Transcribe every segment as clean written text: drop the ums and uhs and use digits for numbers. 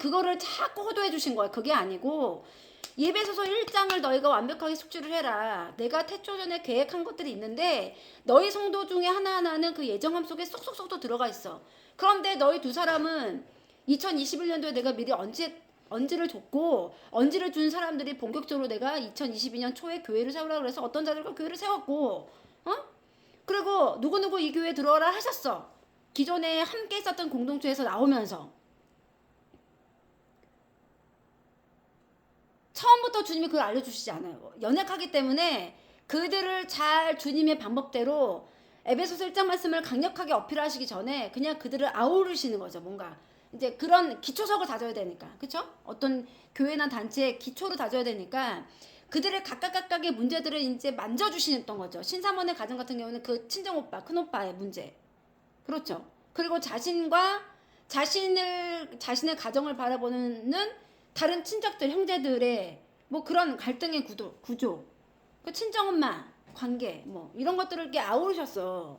그거를 자꾸 호도해 주신 거예요. 그게 아니고 예배소서 1장을 너희가 완벽하게 숙지를 해라. 내가 태초 전에 계획한 것들이 있는데 너희 성도 중에 하나하나는 그 예정함 속에 쏙쏙쏙 들어가 있어. 그런데 너희 두 사람은 2021년도에 내가 미리 언지를 줬고 언지를 준 사람들이 본격적으로 내가 2022년 초에 교회를 세우라 그래서 어떤 자들과 교회를 세웠고 그리고 누구누구 이 교회에 들어오라 하셨어. 기존에 함께 있었던 공동체에서 나오면서 처음부터 주님이 그걸 알려주시지 않아요. 연약하기 때문에 그들을 잘 주님의 방법대로 에베소서 1장 말씀을 강력하게 어필하시기 전에 그냥 그들을 아우르시는 거죠. 뭔가 이제 그런 기초석을 다져야 되니까, 그렇죠? 어떤 교회나 단체의 기초를 다져야 되니까 그들의 각각의 문제들을 이제 만져주시던 거죠. 신사몬의 가정 같은 경우는 그 친정 오빠, 큰 오빠의 문제, 그렇죠? 그리고 자신의 가정을 바라보는 다른 친척들, 형제들의 뭐 그런 갈등의 구조, 그 친정엄마 관계, 뭐 이런 것들을 이렇게 아우르셨어.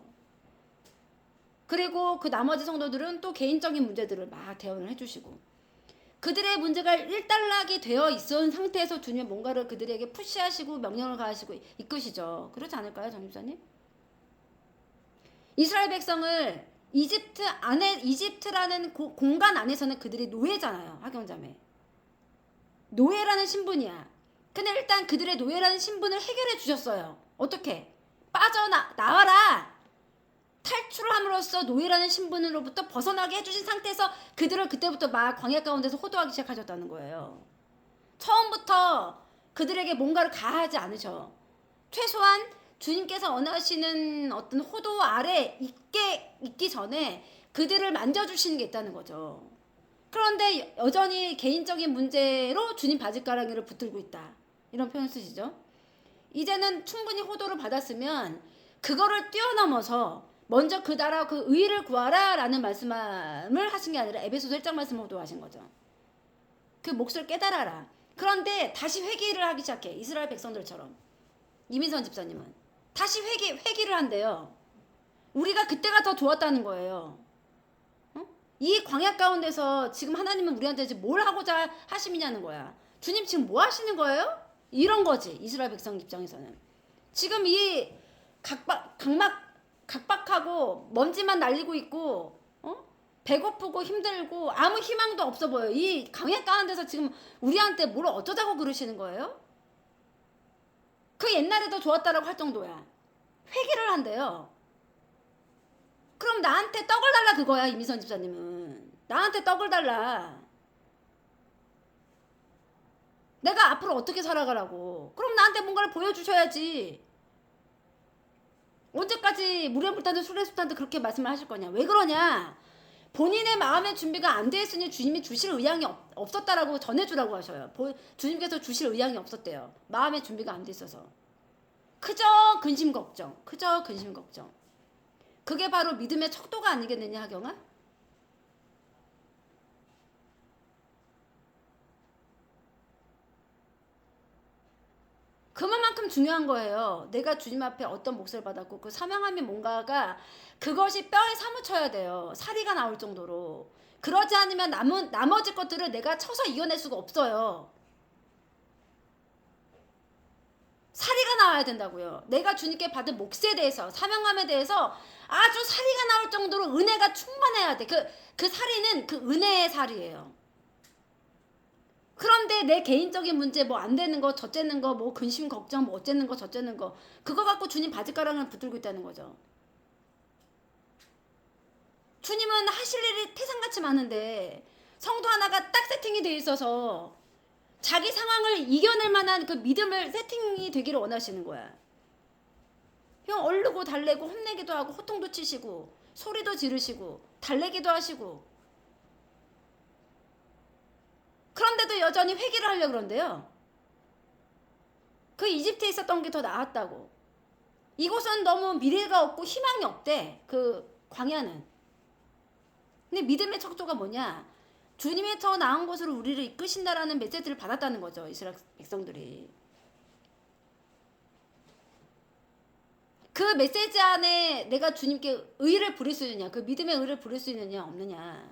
그리고 그 나머지 성도들은 또 개인적인 문제들을 막 대언을 해주시고 그들의 문제가 일단락이 되어 있은 상태에서 주님은 뭔가를 그들에게 푸시하시고 명령을 가하시고 이끄시죠. 그렇지 않을까요, 정집사님? 이스라엘 백성을 이집트라는 공간 안에서는 그들이 노예잖아요. 하경자매. 노예라는 신분이야. 근데 일단 그들의 노예라는 신분을 해결해 주셨어요. 어떻게? 나와라! 탈출을 함으로써 노예라는 신분으로부터 벗어나게 해주신 상태에서 그들을 그때부터 막 광야 가운데서 호도하기 시작하셨다는 거예요. 처음부터 그들에게 뭔가를 가하지 않으셔. 최소한 주님께서 원하시는 어떤 호도 아래 있기 전에 그들을 만져주시는 게 있다는 거죠. 그런데 여전히 개인적인 문제로 주님 바짓가랑이를 붙들고 있다. 이런 표현 쓰시죠. 이제는 충분히 호도를 받았으면 그거를 뛰어넘어서 먼저 그 나라 그 의를 구하라 라는 말씀을 하신 게 아니라 에베소서 1장 말씀을 호도하신 거죠. 그 몫을 깨달아라. 그런데 다시 회개를 하기 시작해. 이스라엘 백성들처럼. 이민선 집사님은 다시 회개를 한대요. 우리가 그때가 더 좋았다는 거예요. 이 광야 가운데서 지금 하나님은 우리한테 지금 뭘 하고자 하심이냐는 거야. 주님 지금 뭐 하시는 거예요? 이런 거지. 이스라엘 백성 입장에서는. 지금 이 각박하고 먼지만 날리고 있고 배고프고 힘들고 아무 희망도 없어 보여. 이 광야 가운데서 지금 우리한테 뭘 어쩌자고 그러시는 거예요? 그 옛날에 더 좋았다라고 할 정도야. 회개를 한대요. 그럼 나한테 떡을 달라 그거야. 이미선 집사님은. 나한테 떡을 달라. 내가 앞으로 어떻게 살아가라고. 그럼 나한테 뭔가를 보여주셔야지. 언제까지 물에 불타는 술에 sul탄도 그렇게 말씀을 하실 거냐. 왜 그러냐. 본인의 마음의 준비가 안 돼 있으니 주님이 주실 의향이 없었다라고 전해주라고 하셔요. 주님께서 주실 의향이 없었대요. 마음의 준비가 안 돼 있어서. 그저 근심 걱정. 그게 바로 믿음의 척도가 아니겠느냐, 하경아? 그만큼 중요한 거예요. 내가 주님 앞에 어떤 몫을 받았고 그 사명함이 뭔가가 그것이 뼈에 사무쳐야 돼요. 사리가 나올 정도로. 그러지 않으면 나머지 것들을 내가 쳐서 이겨낼 수가 없어요. 사리가 나와야 된다고요. 내가 주님께 받은 몫에 대해서, 사명함에 대해서 아주 사리가 나올 정도로 은혜가 충만해야 돼. 그 사리는 그 은혜의 사리예요. 그런데 내 개인적인 문제 뭐 안 되는 거, 저째는 거, 뭐 근심 걱정, 뭐 어째는 거, 저째는 거 그거 갖고 주님 바짓가랑을 붙들고 있다는 거죠. 주님은 하실 일이 태산같이 많은데 성도 하나가 딱 세팅이 돼 있어서 자기 상황을 이겨낼 만한 그 믿음을 세팅이 되기를 원하시는 거야. 형 얼르고 달래고 혼내기도 하고 호통도 치시고 소리도 지르시고 달래기도 하시고 그런데도 여전히 회개를 하려고 그런데요. 그 이집트에 있었던 게 더 나았다고. 이곳은 너무 미래가 없고 희망이 없대. 그 광야는. 근데 믿음의 척도가 뭐냐? 주님의 더 나은 곳으로 우리를 이끄신다라는 메시지를 받았다는 거죠. 이스라엘 백성들이. 그 메시지 안에 내가 주님께 의를 부릴 수 있느냐, 그 믿음의 의를 부릴 수 있느냐 없느냐.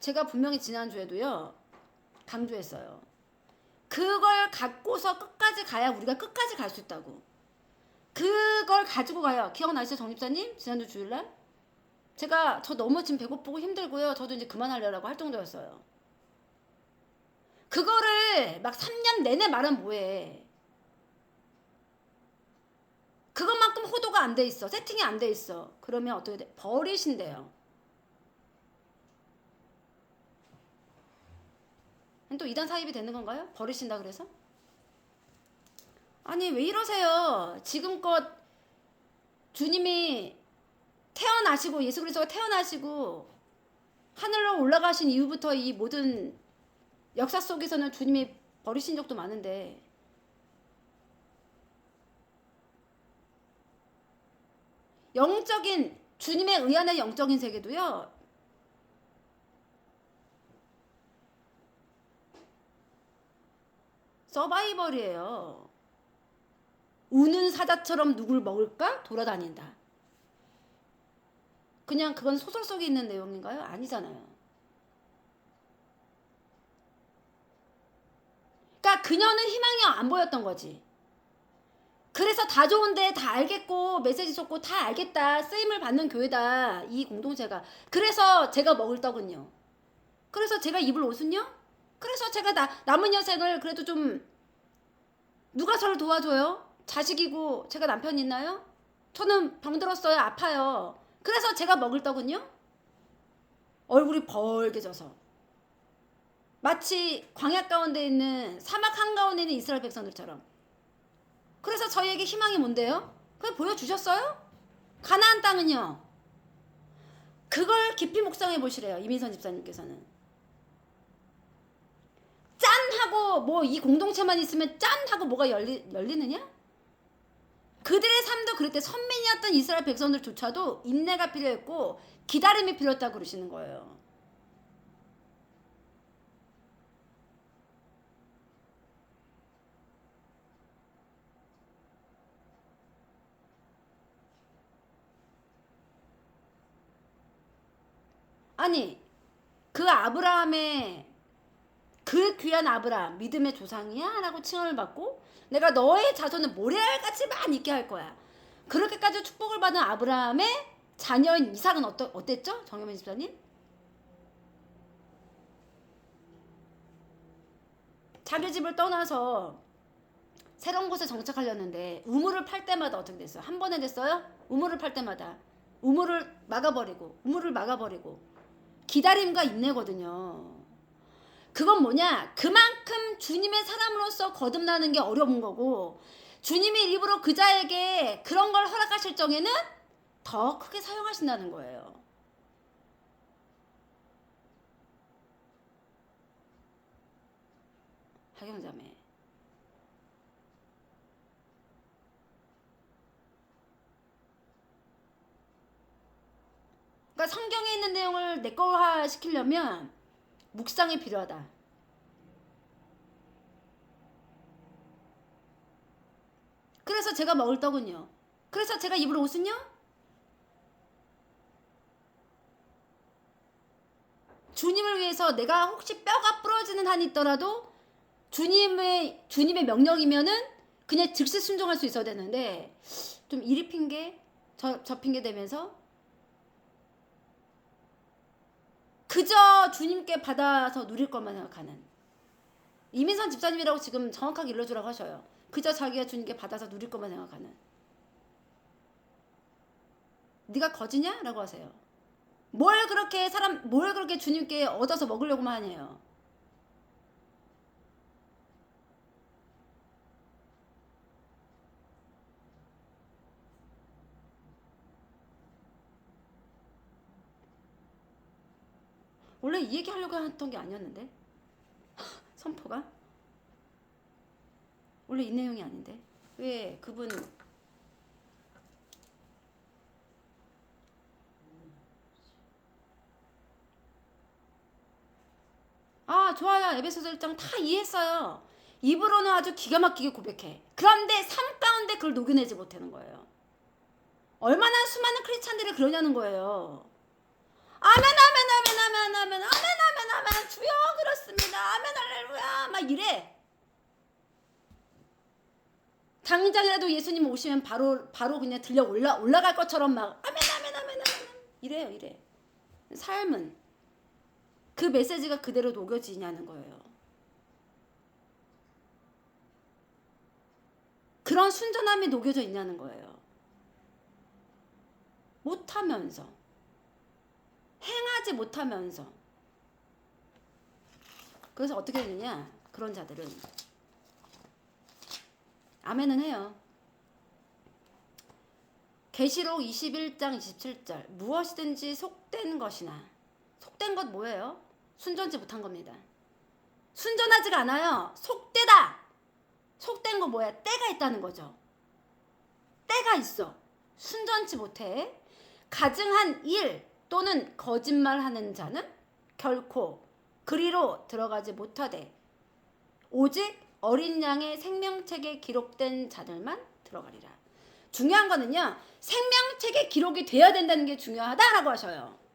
제가 분명히 지난주에도요 강조했어요. 그걸 갖고서 끝까지 가야 우리가 끝까지 갈 수 있다고. 그걸 가지고 가요. 기억나시죠, 정집사님? 지난주 주일날 제가 저 너무 지금 배고프고 힘들고요, 저도 이제 그만하려고 할 정도였어요. 그거를 막 3년 내내 말하면 뭐해. 그것만큼 호도가 안 돼 있어. 세팅이 안 돼 있어. 그러면 어떻게 돼? 버리신대요. 또 이단 사입이 되는 건가요? 버리신다 그래서? 아니 왜 이러세요? 지금껏 주님이 태어나시고 예수 그리스도가 태어나시고 하늘로 올라가신 이후부터 이 모든 역사 속에서는 주님이 버리신 적도 많은데 영적인 주님에 의한 영적인 세계도요 서바이벌이에요. 우는 사자처럼 누굴 먹을까 돌아다닌다. 그냥 그건 소설 속에 있는 내용인가요? 아니잖아요. 그러니까 그녀는 희망이 안 보였던 거지. 그래서 다 좋은데 다 알겠고 메시지 좋고 다 알겠다, 쓰임을 받는 교회다 이 공동체가. 그래서 제가 먹을 떡은요, 그래서 제가 입을 옷은요, 그래서 제가 남은 여생을 그래도 좀 누가 저를 도와줘요? 자식이고 제가 남편 있나요? 저는 병들었어요. 아파요. 그래서 제가 먹을 떡은요, 얼굴이 벌게져서 마치 광야 가운데 있는 사막 한가운데 있는 이스라엘 백성들처럼. 그래서 저희에게 희망이 뭔데요? 그걸 보여주셨어요? 가나안 땅은요, 그걸 깊이 묵상해 보시래요, 이민선 집사님께서는. 짠 하고 뭐 이 공동체만 있으면 짠 하고 뭐가 열리느냐? 그들의 삶도 그랬대. 선민이었던 이스라엘 백성들조차도 인내가 필요했고 기다림이 필요했다고 그러시는 거예요. 아니 그 아브라함의 그 귀한 아브라함 믿음의 조상이야? 라고 칭함을 받고 내가 너의 자손을 모래알같이만 있게 할 거야. 그렇게까지 축복을 받은 아브라함의 자녀인 이삭은 어땠죠? 정혜민 집사님? 자기 집을 떠나서 새로운 곳에 정착하려는데 우물을 팔 때마다 어떻게 됐어요? 한 번에 됐어요? 우물을 팔 때마다 우물을 막아버리고 기다림과 인내거든요. 그건 뭐냐? 그만큼 주님의 사람으로서 거듭나는 게 어려운 거고, 주님이 일부러 그자에게 그런 걸 허락하실 적에는 더 크게 사용하신다는 거예요. 하경자매, 그러니까 성경에 있는 내용을 내 거화 시키려면 묵상이 필요하다. 그래서 제가 먹을 떡은요, 그래서 제가 입을 옷은요, 주님을 위해서 내가 혹시 뼈가 부러지는 한이 있더라도 주님의 명령이면은 그냥 즉시 순종할 수 있어야 되는데, 좀 이리 핑계 저 핑계 대면서 그저 주님께 받아서 누릴 것만 생각하는, 이민선 집사님이라고 지금 정확하게 일러주라고 하셔요. 그저 자기가 주님께 받아서 누릴 것만 생각하는. 네가 거지냐? 라고 하세요. 뭘 그렇게 주님께 얻어서 먹으려고만 하냐요. 원래 이 얘기 하려고 했던 게 아니었는데 선포가 원래 이 내용이 아닌데 왜 그분 좋아요. 에베소서 1장 다 이해했어요. 입으로는 아주 기가 막히게 고백해. 그런데 삶 가운데 그걸 녹여내지 못하는 거예요. 얼마나 수많은 크리스찬들이 그러냐는 거예요. 아멘 아멘 아멘 아멘 아멘 아멘 아멘 아멘 주여 그렇습니다. 아멘 할렐루야 막 이래. 당장이라도 예수님 오시면 바로 그냥 들려 올라갈 것처럼 막 아멘 아멘 아멘 아멘 이래요. 이래. 삶은 그 메시지가 그대로 녹여지냐는 거예요. 그런 순전함이 녹여져 있냐는 거예요. 못하면서 행하지 못하면서. 그래서 어떻게 되느냐, 그런 자들은 아멘은 해요. 계시록 21장 27절 무엇이든지 속된 것이나, 속된 것 뭐예요? 순전치 못한 겁니다. 순전하지가 않아요. 속되다. 속된 거 뭐야? 때가 있다는 거죠. 때가 있어. 순전치 못해. 가증한 일 또는 거짓말하는 자는 결코 그리로 들어가지 못하되 오직 어린 양의 생명책에 기록된 자들만 들어가리라. 중요한 거는요, 생명책에 기록이 돼야 된다는 게 중요하다라고 하셔요.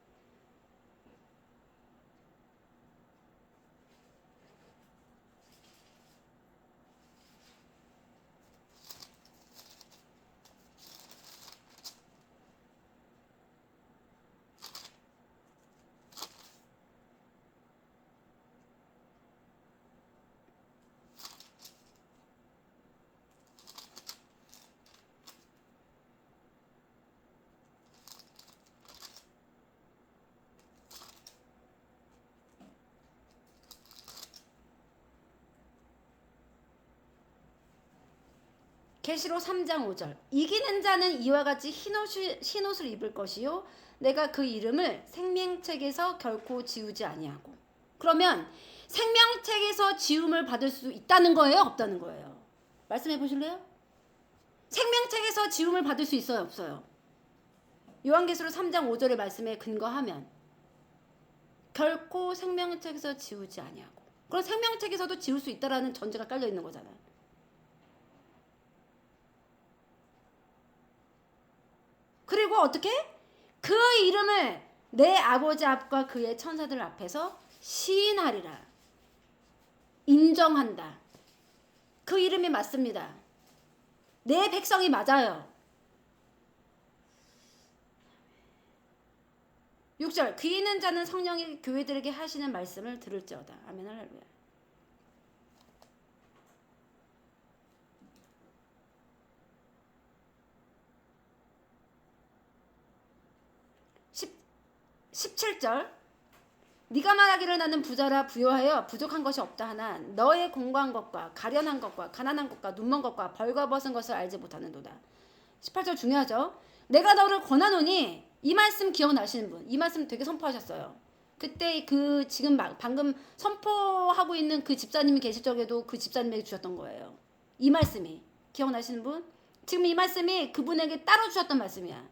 계시록 3장 5절 이기는 자는 이와 같이 흰옷을 입을 것이요 내가 그 이름을 생명책에서 결코 지우지 아니하고. 그러면 생명책에서 지움을 받을 수 있다는 거예요, 없다는 거예요? 말씀해 보실래요? 생명책에서 지움을 받을 수 있어요, 없어요? 요한계시록 3장 5절의 말씀에 근거하면 결코 생명책에서 지우지 아니하고. 그럼 생명책에서도 지울 수 있다라는 전제가 깔려 있는 거잖아요. 그리고 어떻게? 그 이름을 내 아버지 앞과 그의 천사들 앞에서 시인하리라. 인정한다. 그 이름이 맞습니다. 내 백성이 맞아요. 6절 귀 있는 자는 성령이 교회들에게 하시는 말씀을 들을지어다. 아멘 할렐루야. 17절 네가 말하기를 나는 부자라 부요하여 부족한 것이 없다 하나 너의 공고한 것과 가련한 것과 가난한 것과 눈먼 것과 벌거벗은 것을 알지 못하는도다. 18절 중요하죠. 내가 너를 권하노니, 이 말씀 기억나시는 분, 이 말씀 되게 선포하셨어요. 그때 그 지금 방금 선포하고 있는 그 집사님이 계실 적에도 그 집사님에게 주셨던 거예요. 이 말씀이 기억나시는 분? 지금 이 말씀이 그분에게 따로 주셨던 말씀이야.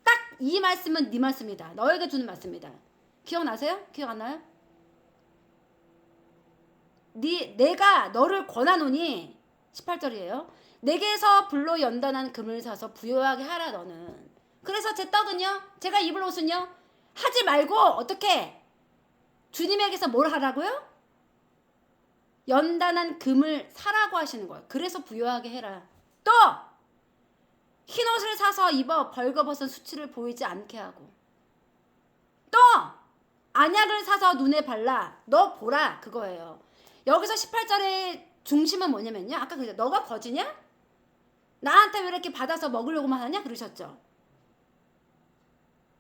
딱 이 말씀은 네 말씀이다. 너에게 주는 말씀이다. 기억나세요? 기억 안 나요? 내가 너를 권하노니 18절이에요. 내게서 불로 연단한 금을 사서 부요하게 하라 너는. 그래서 제 떡은요, 제가 입을 옷은요, 하지 말고 어떻게 주님에게서 뭘 하라고요? 연단한 금을 사라고 하시는 거예요. 그래서 부요하게 해라. 또 흰옷을 사서 입어 벌거벗은 수치를 보이지 않게 하고, 또 안약을 사서 눈에 발라 너 보라, 그거예요. 여기서 18절의 중심은 뭐냐면요, 아까 그죠, 너가 거지냐? 나한테 왜 이렇게 받아서 먹으려고만 하냐? 그러셨죠.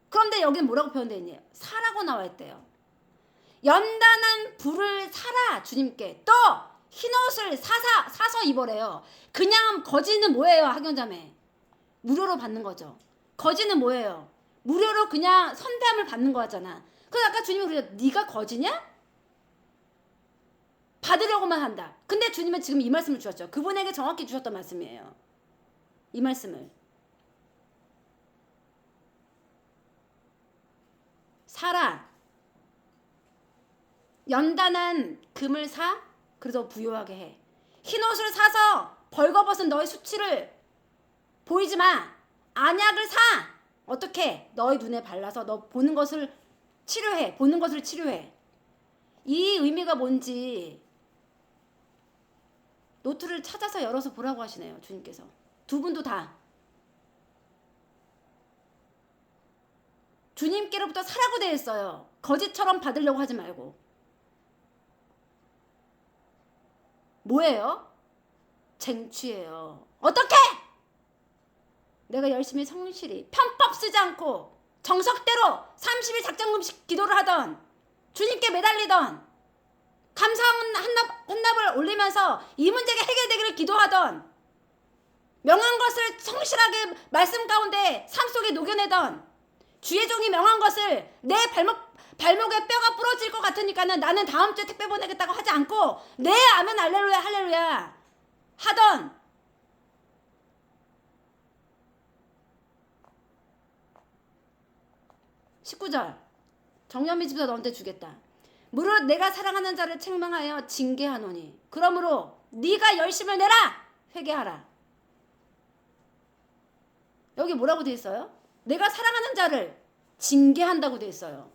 그런데 여기는 뭐라고 표현되어 있냐? 사라고 나와 있대요. 연단한 불을 사라 주님께. 또 흰옷을 사서 입으래요. 그냥 거지는 뭐예요, 학연자매? 무료로 받는 거죠. 거지는 뭐예요? 무료로 그냥 선대함을 받는 거잖아. 그래서 아까 주님이 그러죠. 네가 거지냐? 받으려고만 한다. 근데 주님은 지금 이 말씀을 주셨죠. 그분에게 정확히 주셨던 말씀이에요. 이 말씀을. 사라. 연단한 금을 사. 그래서 부요하게 해. 흰옷을 사서 벌거벗은 너의 수치를 보이지 마. 안약을 사. 어떻게? 너의 눈에 발라서 너 보는 것을 치료해. 보는 것을 치료해. 이 의미가 뭔지 노트를 찾아서 열어서 보라고 하시네요. 주님께서. 두 분도 다. 주님께로부터 사라고 되어 있어요. 거짓처럼 받으려고 하지 말고. 뭐예요? 쟁취예요. 어떻게? 내가 열심히 성실히 편법 쓰지 않고 정석대로 30일 작정금식 기도를 하던, 주님께 매달리던, 감사 헌납을 올리면서 이 문제가 해결되기를 기도하던, 명한 것을 성실하게 말씀 가운데 삶 속에 녹여내던, 주의 종이 명한 것을 내 발목에 뼈가 부러질 것 같으니까는 나는 다음 주에 택배 보내겠다고 하지 않고 네 아멘 할렐루야 할렐루야 하던, 19절 정연미 집사 너한테 주겠다. 무릇 내가 사랑하는 자를 책망하여 징계하노니 그러므로 네가 열심을 내라. 회개하라. 여기 뭐라고 돼 있어요? 내가 사랑하는 자를 징계한다고 돼 있어요.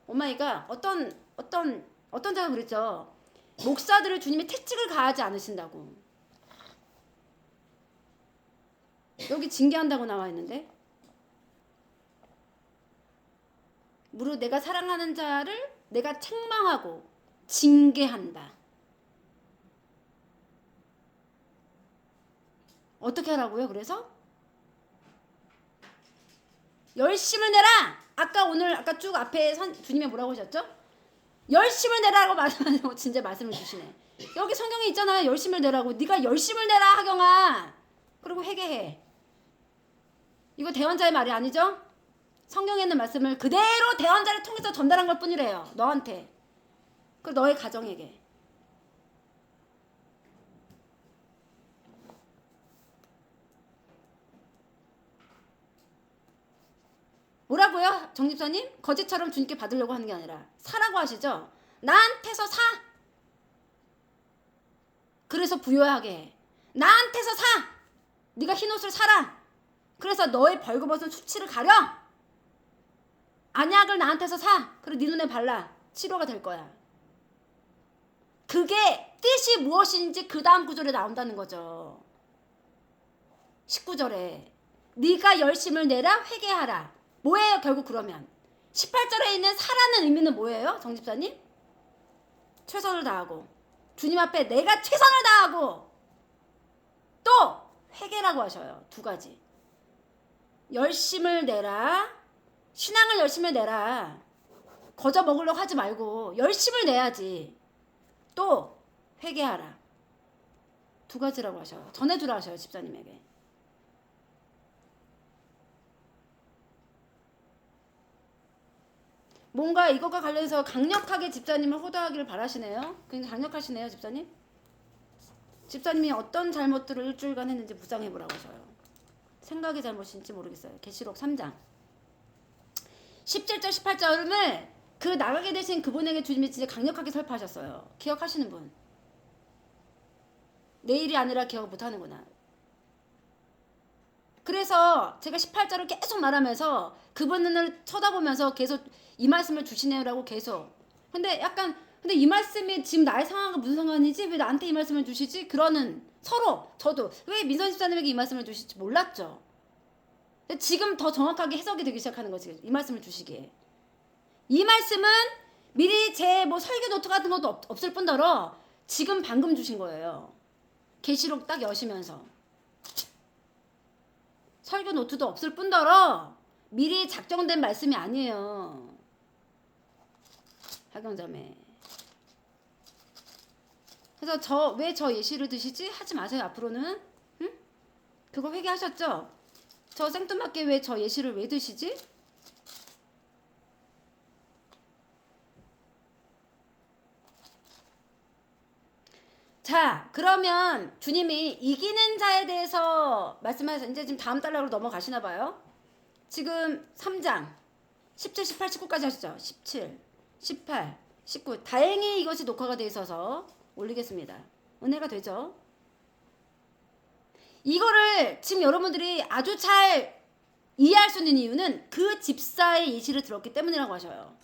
오마이갓. 어떤 자가 그랬죠. 목사들을 주님이 택직을 가하지 않으신다고. 여기 징계한다고 나와 있는데, 무릇 내가 사랑하는 자를 내가 책망하고 징계한다. 어떻게 하라고요? 그래서 열심을 내라. 아까 쭉 앞에 주님이 뭐라고 하셨죠? 열심을 내라고 말씀하시고 진짜 말씀을 주시네. 여기 성경에 있잖아요. 열심을 내라고. 네가 열심을 내라 하경아. 그리고 회개해. 이거 대언자의 말이 아니죠? 성경에 있는 말씀을 그대로 대언자를 통해서 전달한 것 뿐이래요. 너한테. 그 너의 가정에게. 뭐라고요? 정집사님? 거짓처럼 주님께 받으려고 하는 게 아니라 사라고 하시죠? 나한테서 사. 그래서 부유하게 해. 나한테서 사. 네가 흰옷을 사라. 그래서 너의 벌거벗은 수치를 가려. 안약을 나한테서 사. 그리고 네 눈에 발라. 치료가 될 거야. 그게 뜻이 무엇인지 그 다음 구절에 나온다는 거죠. 19절에 네가 열심을 내라. 회개하라. 뭐예요 결국 그러면? 18절에 있는 사라는 의미는 뭐예요? 정집사님? 최선을 다하고, 주님 앞에 내가 최선을 다하고, 또 회개라고 하셔요. 두 가지. 열심을 내라. 신앙을 열심히 내라. 거저 먹으려고 하지 말고 열심을 내야지. 또 회개하라. 두 가지라고 하셔요. 전해주라 하셔요. 집사님에게. 뭔가 이것과 관련해서 강력하게 집사님을 호도하기를 바라시네요. 굉장히 강력하시네요. 집사님. 집사님이 어떤 잘못들을 일주일간 했는지 묵상해보라고 하셔요. 생각의 잘못인지 모르겠어요. 계시록 3장 17절 18절을 그 나가게 되신 그분에게 주님이 진짜 강력하게 설파하셨어요. 기억하시는 분? 내일이 아니라 기억 못하는구나. 그래서 제가 18절을 계속 말하면서 그분을 쳐다보면서 계속 이 말씀을 주시네요라고 계속. 근데 이 말씀이 지금 나의 상황과 무슨 상관이지? 왜 나한테 이 말씀을 주시지? 그러는 서로 저도 왜 민선 집사님에게 이 말씀을 주실지 몰랐죠. 근데 지금 더 정확하게 해석이 되기 시작하는 거지. 이 말씀을 주시기에. 이 말씀은 미리 제 뭐 설교 노트 같은 것도 없을 뿐더러 지금 방금 주신 거예요. 계시록 딱 여시면서. 설교 노트도 없을 뿐더러 미리 작정된 말씀이 아니에요. 하경자매. 그래서 왜 저 예시를 드시지? 하지 마세요. 앞으로는. 응? 그거 회개하셨죠? 저 생뚱맞게 왜 저 예시를 왜 드시지? 자, 그러면 주님이 이기는 자에 대해서 말씀하셔서 이제 지금 다음 달락으로 넘어가시나 봐요. 지금 3장 17, 18, 19까지 하시죠. 17, 18, 19. 다행히 이것이 녹화가 돼 있어서 올리겠습니다. 은혜가 되죠. 이거를 지금 여러분들이 아주 잘 이해할 수 있는 이유는 그 집사의 예시를 들었기 때문이라고 하셔요.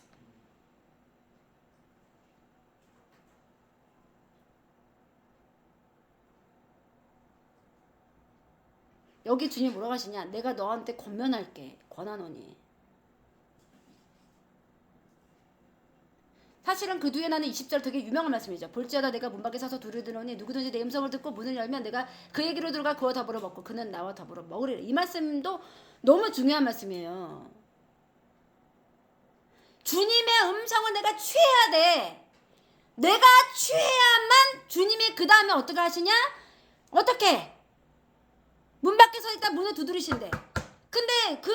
여기 주님이 뭐라고 하시냐? 내가 너한테 권면할게. 권하노니. 사실은 그 뒤에 나는 20절 되게 유명한 말씀이죠. 볼지어다 내가 문 밖에 서서 둘을 들으니 누구든지 내 음성을 듣고 문을 열면 내가 그에게로 들어가 그와 더불어 먹고 그는 나와 더불어 먹으리라. 이 말씀도 너무 중요한 말씀이에요. 주님의 음성을 내가 취해야 돼. 내가 취해야만 주님이 그 다음에 어떻게 하시냐? 어떻게? 문 밖에 서 있다 문을 두드리신대. 근데 그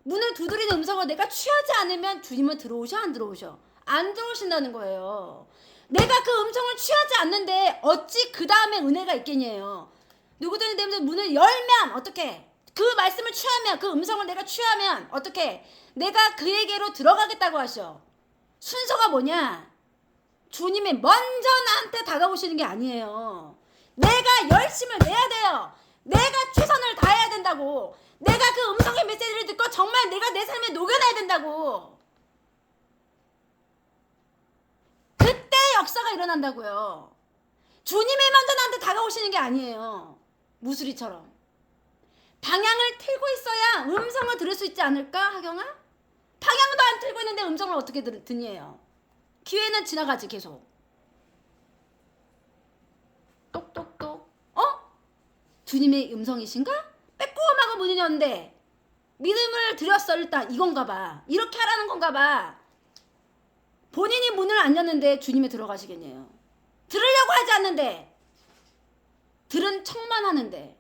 문을 두드리는 음성을 내가 취하지 않으면 주님은 들어오셔 안 들어오셔? 안 들어오신다는 거예요. 내가 그 음성을 취하지 않는데 어찌 그 다음에 은혜가 있겠냐요. 누구든지 내 문을 열면 어떻게? 그 말씀을 취하면 그 음성을 내가 취하면 어떻게? 내가 그에게로 들어가겠다고 하셔. 순서가 뭐냐? 주님이 먼저 나한테 다가오시는 게 아니에요. 내가 열심을 내야 돼요. 내가 최선을 다해야 된다고. 내가 그 음성의 메시지를 듣고 정말 내가 내 삶에 녹여놔야 된다고. 그때 역사가 일어난다고요. 주님이 먼저 나한테 다가오시는 게 아니에요. 무수리처럼. 방향을 틀고 있어야 음성을 들을 수 있지 않을까, 하경아? 방향도 안 틀고 있는데 음성을 어떻게 듣니에요? 기회는 지나가지 계속. 똑똑똑. 주님의 음성이신가? 빼꼼하고 문을 열는데 믿음을 드렸어. 일단 이건가 봐. 이렇게 하라는 건가 봐. 본인이 문을 안 열는데 주님이 들어가시겠네요. 들으려고 하지 않는데 들은 척만 하는데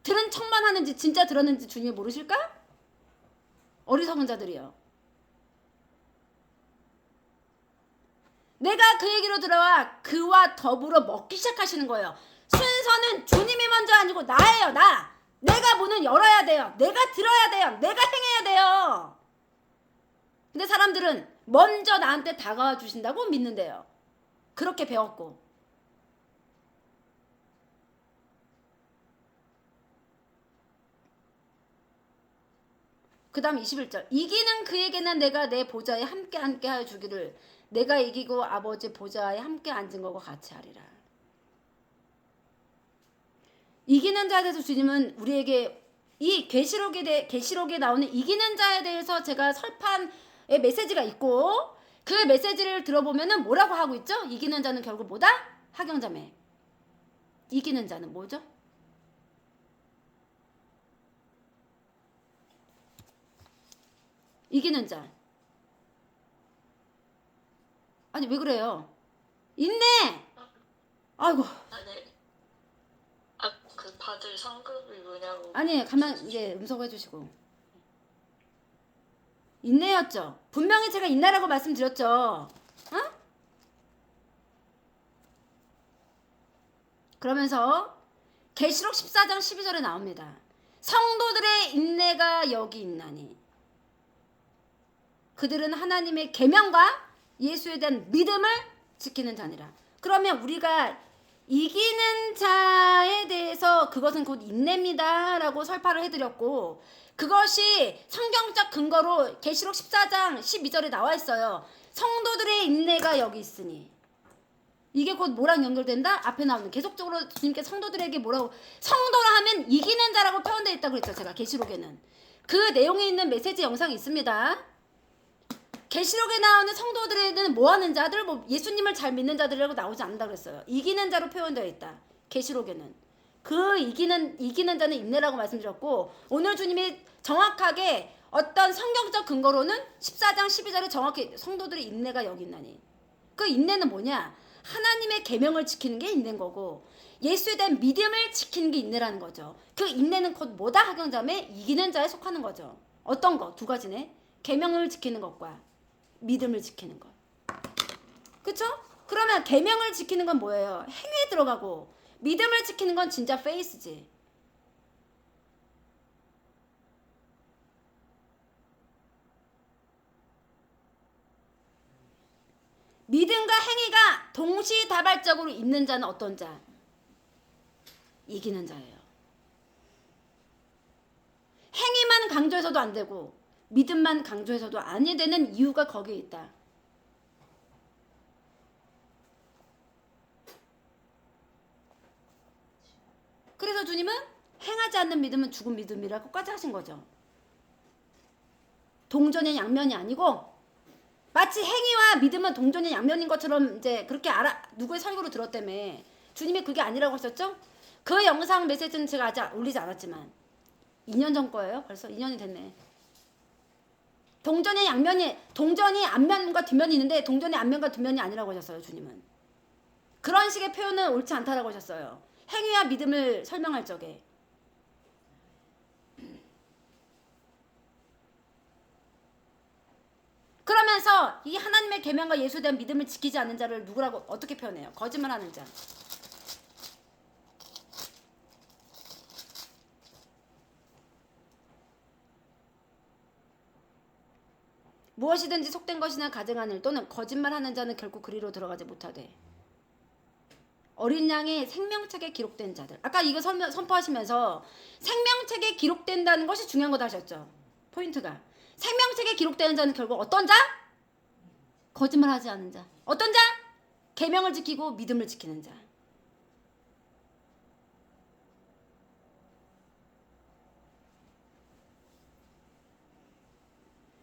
들은 척만 하는지 진짜 들었는지 주님이 모르실까? 어리석은 자들이요. 내가 그 얘기로 들어와 그와 더불어 먹기 시작하시는 거예요. 순서는 주님이 먼저 아니고 나예요. 나. 내가 문을 열어야 돼요. 내가 들어야 돼요. 내가 행해야 돼요. 근데 사람들은 먼저 나한테 다가와 주신다고 믿는데요. 그렇게 배웠고. 그 다음 21절. 이기는 그에게는 내가 내 보좌에 함께 하여 주기를 내가 이기고 아버지 보좌에 함께 앉은 것과 같이 하리라. 이기는 자에 대해서 주님은 우리에게 이 계시록에 나오는 이기는 자에 대해서 제가 설판의 메시지가 있고 그 메시지를 들어보면은 뭐라고 하고 있죠? 이기는 자는 결국 뭐다? 하경자매. 이기는 자는 뭐죠? 이기는 자. 아니 왜 그래요? 인내. 아이고. 그 받을 상급이 뭐냐고. 아니 가만 이제 음성 해주시고. 인내였죠. 분명히 제가 인내라고 말씀드렸죠. 어? 그러면서 계시록 14장 12절에 나옵니다. 성도들의 인내가 여기 있나니 그들은 하나님의 계명과 예수에 대한 믿음을 지키는 자니라. 그러면 우리가 이기는 자에 대해서 그것은 곧 인내입니다 라고 설파를 해드렸고 그것이 성경적 근거로 계시록 14장 12절에 나와 있어요. 성도들의 인내가 여기 있으니 이게 곧 뭐랑 연결된다? 앞에 나오는 계속적으로 주님께 성도들에게 뭐라고 성도라 하면 이기는 자라고 표현되어 있다고 그랬죠. 제가 계시록에는 그 내용에 있는 메시지 영상이 있습니다. 계시록에 나오는 성도들에는 뭐하는 자들, 뭐 예수님을 잘 믿는 자들이라고 나오지 않는다 그랬어요. 이기는 자로 표현되어 있다. 계시록에는 그 이기는 자는 인내라고 말씀드렸고 오늘 주님이 정확하게 어떤 성경적 근거로는 14장 12절에 정확히 성도들의 인내가 여기 있나니 그 인내는 뭐냐? 하나님의 계명을 지키는 게 인내인 거고 예수에 대한 믿음을 지키는 게 인내라는 거죠. 그 인내는 곧 뭐다? 하경자매 이기는 자에 속하는 거죠. 어떤 거? 두 가지네. 계명을 지키는 것과 믿음을 지키는 것. 그쵸? 그러면 계명을 지키는 건 뭐예요? 행위에 들어가고 믿음을 지키는 건 진짜 페이스지. 믿음과 행위가 동시다발적으로 있는 자는 어떤 자? 이기는 자예요. 행위만 강조해서도 안 되고 믿음만 강조해서도 아니 되는 이유가 거기에 있다. 그래서 주님은 행하지 않는 믿음은 죽은 믿음이라고까지 하신 거죠. 동전의 양면이 아니고 마치 행위와 믿음은 동전의 양면인 것처럼 이제 그렇게 누구의 설교로 들었다며. 주님이 그게 아니라고 하셨죠? 그 영상 메시지는 제가 아직 올리지 않았지만 2년 전 거예요. 벌써 2년이 됐네. 동전이 앞면과 뒷면이 있는데 동전의 앞면과 뒷면이 아니라고 하셨어요. 주님은. 그런 식의 표현은 옳지 않다라고 하셨어요. 행위와 믿음을 설명할 적에. 그러면서 이 하나님의 계명과 예수에 대한 믿음을 지키지 않는 자를 누구라고 어떻게 표현해요? 거짓말하는 자. 무엇이든지 속된 것이나 가증한 일 또는 거짓말하는 자는 결코 그리로 들어가지 못하되. 어린 양의 생명책에 기록된 자들. 아까 이거 선포하시면서 생명책에 기록된다는 것이 중요한 거다 하셨죠. 포인트가. 생명책에 기록되는 자는 결국 어떤 자? 거짓말하지 않는 자. 어떤 자? 계명을 지키고 믿음을 지키는 자.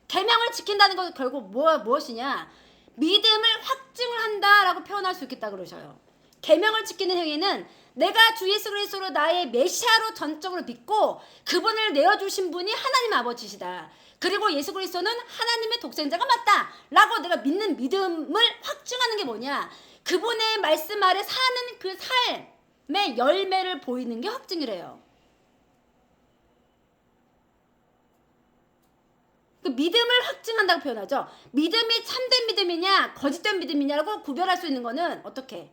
계명을 지킨다는 것은 결국 무엇이냐? 믿음을 확증을 한다라고 표현할 수 있겠다 그러셔요. 계명을 지키는 행위는 내가 주 예수 그리스도로 나의 메시아로 전적으로 믿고 그분을 내어주신 분이 하나님 아버지시다. 그리고 예수 그리스도는 하나님의 독생자가 맞다 라고 내가 믿는 믿음을 확증하는 게 뭐냐? 그분의 말씀 아래 사는 그 삶의 열매를 보이는 게 확증이래요. 그 믿음을 확증한다고 표현하죠. 믿음이 참된 믿음이냐 거짓된 믿음이냐라고 구별할 수 있는 거는 어떻게?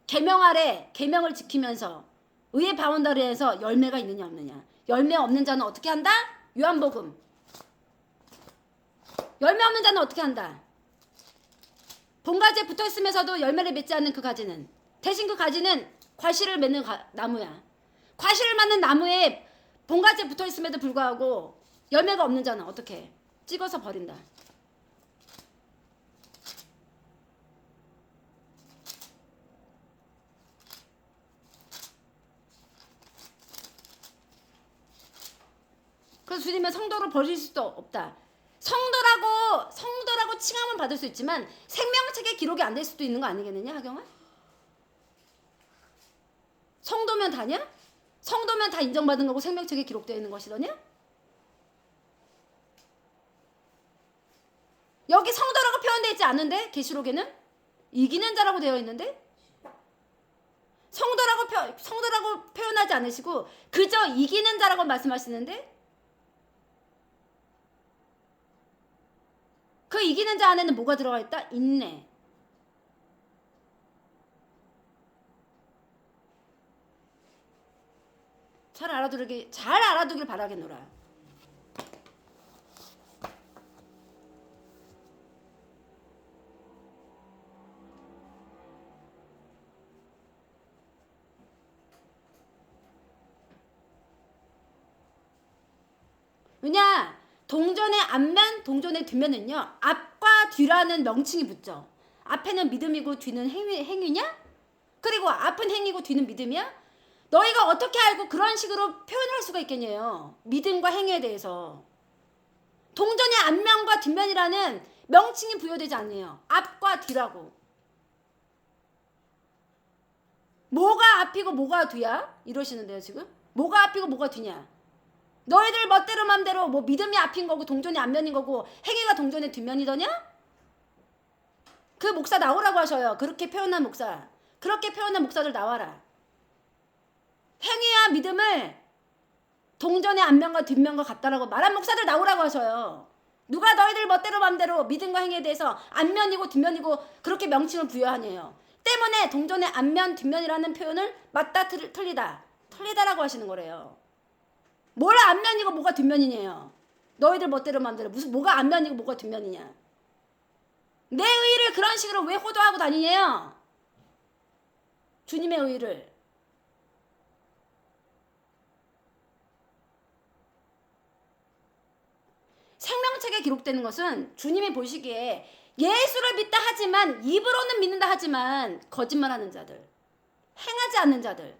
계명 아래 계명을 지키면서 의의 바운더리에서 열매가 있느냐 없느냐. 열매 없는 자는 어떻게 한다? 요한복음. 열매 없는 자는 어떻게 한다? 본가지에 붙어있으면서도 열매를 맺지 않는 그 가지는 대신 그 가지는 과실을 맺는 나무야. 과실을 맺는 나무에 본가지에 붙어있음에도 불구하고 열매가 없는 자는 어떻게 해? 찍어서 버린다. 그래서 주님은 성도를 버릴 수도 없다. 성도라고 칭함은 받을 수 있지만 생명책에 기록이 안 될 수도 있는 거 아니겠느냐 하경아? 성도면 다냐? 성도면 다 인정받은 거고 생명책에 기록되어 있는 것이더냐? 여기 성도라고 표현되어 있지 않은데 계시록에는 이기는 자라고 되어 있는데 성도라고 표현하지 않으시고 그저 이기는 자라고 말씀하시는데 그 이기는 자 안에는 뭐가 들어가 있다? 인내. 잘 알아두길 바라겠노라. 왜냐? 동전의 앞면, 동전의 뒷면은요. 앞과 뒤라는 명칭이 붙죠. 앞에는 믿음이고 뒤는 행위냐? 그리고 앞은 행위고 뒤는 믿음이야? 너희가 어떻게 알고 그런 식으로 표현할 수가 있겠냐요. 믿음과 행위에 대해서. 동전의 앞면과 뒷면이라는 명칭이 부여되지 않네요. 앞과 뒤라고. 뭐가 앞이고 뭐가 뒤야? 이러시는데요 지금. 뭐가 앞이고 뭐가 뒤냐. 너희들 멋대로 맘대로 뭐 믿음이 앞인 거고 동전이 앞면인 거고 행위가 동전의 뒷면이더냐? 그 목사 나오라고 하셔요. 그렇게 표현한 목사. 그렇게 표현한 목사들 나와라. 행위와 믿음을 동전의 앞면과 뒷면과 같다라고 말한 목사들 나오라고 하셔요. 누가 너희들 멋대로 맘대로 믿음과 행위에 대해서 앞면이고 뒷면이고 그렇게 명칭을 부여하냐요. 때문에 동전의 앞면 뒷면이라는 표현을 맞다 틀리다라고 하시는 거래요. 뭐가 앞면이고 뭐가 뒷면이냐요. 너희들 멋대로 맘대로 무슨 뭐가 앞면이고 뭐가 뒷면이냐. 내 의의를 그런 식으로 왜 호도하고 다니냐요. 주님의 의의를. 성경책에 기록되는 것은 주님이 보시기에 예수를 믿다 하지만 입으로는 믿는다 하지만 거짓말하는 자들, 행하지 않는 자들,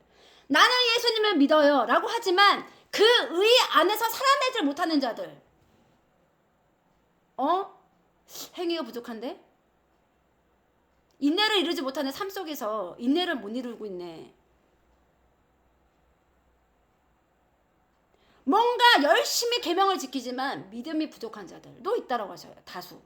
나는 예수님을 믿어요 라고 하지만 그 의 안에서 살아내질 못하는 자들, 행위가 부족한데? 인내를 이루지 못하는 삶 속에서 인내를 못 이루고 있네. 뭔가 열심히 계명을 지키지만 믿음이 부족한 자들도 있다라고 하셔요. 다수.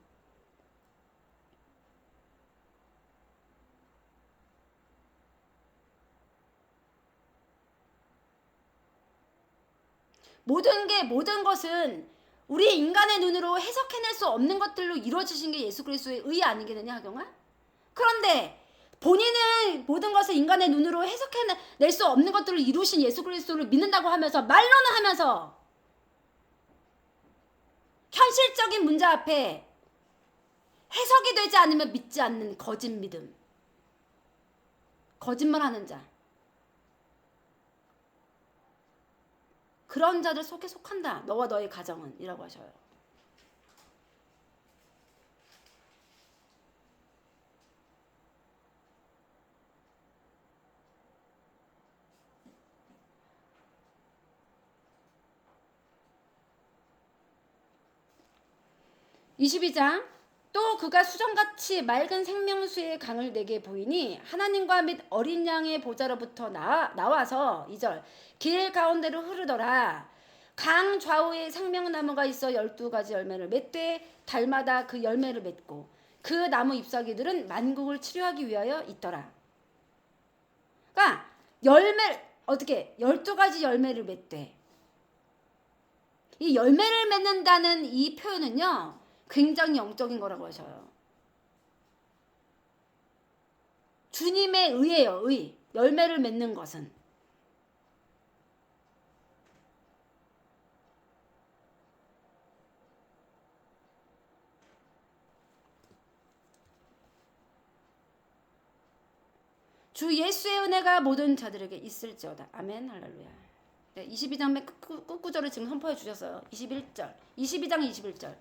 모든 것은 우리 인간의 눈으로 해석해낼 수 없는 것들로 이루어지신 게 예수 그리스도의 의 아니겠느냐, 하경아? 그런데 본인은 모든 것을 인간의 눈으로 해석해낼 수 없는 것들을 이루신 예수 그리스도를 믿는다고 하면서 말로는 하면서 현실적인 문제 앞에 해석이 되지 않으면 믿지 않는 거짓 믿음, 거짓말하는 자, 그런 자들 속에 속한다. 너와 너의 가정은 이라고 하셔요. (22장) 또 그가 수정같이 맑은 생명수의 강을 내게 보이니 하나님과 및 어린 양의 보좌로부터 나와서 2절 길 가운데로 흐르더라. 강 좌우에 생명나무가 있어 12가지 열매를 맺되 달마다 그 열매를 맺고 그 나무 잎사귀들은 만국을 치료하기 위하여 있더라. 그러니까 어떻게 12가지 열매를 맺되, 이 열매를 맺는다는 이 표현은요 굉장히 영적인 거라고 하셔요. 주님의 의예요. 의. 열매를 맺는 것은. 주 예수의 은혜가 모든 자들에게 있을지어다. 아멘. 할렐루야. 네, 22장 맨 끝구절을 지금 선포해 주셨어요. 21절. 22장 21절.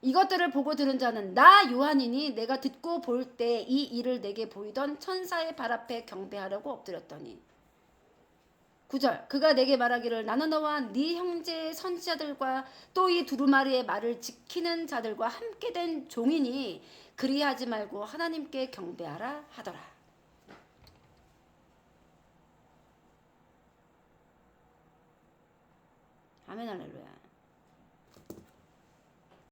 이것들을 보고 들은 자는 나 요한이니 내가 듣고 볼 때 이 일을 내게 보이던 천사의 발 앞에 경배하려고 엎드렸더니 9절 그가 내게 말하기를 나는 너와 네 형제 선지자들과 또 이 두루마리의 말을 지키는 자들과 함께 된 종이니 그리하지 말고 하나님께 경배하라 하더라. 아멘 할렐루야.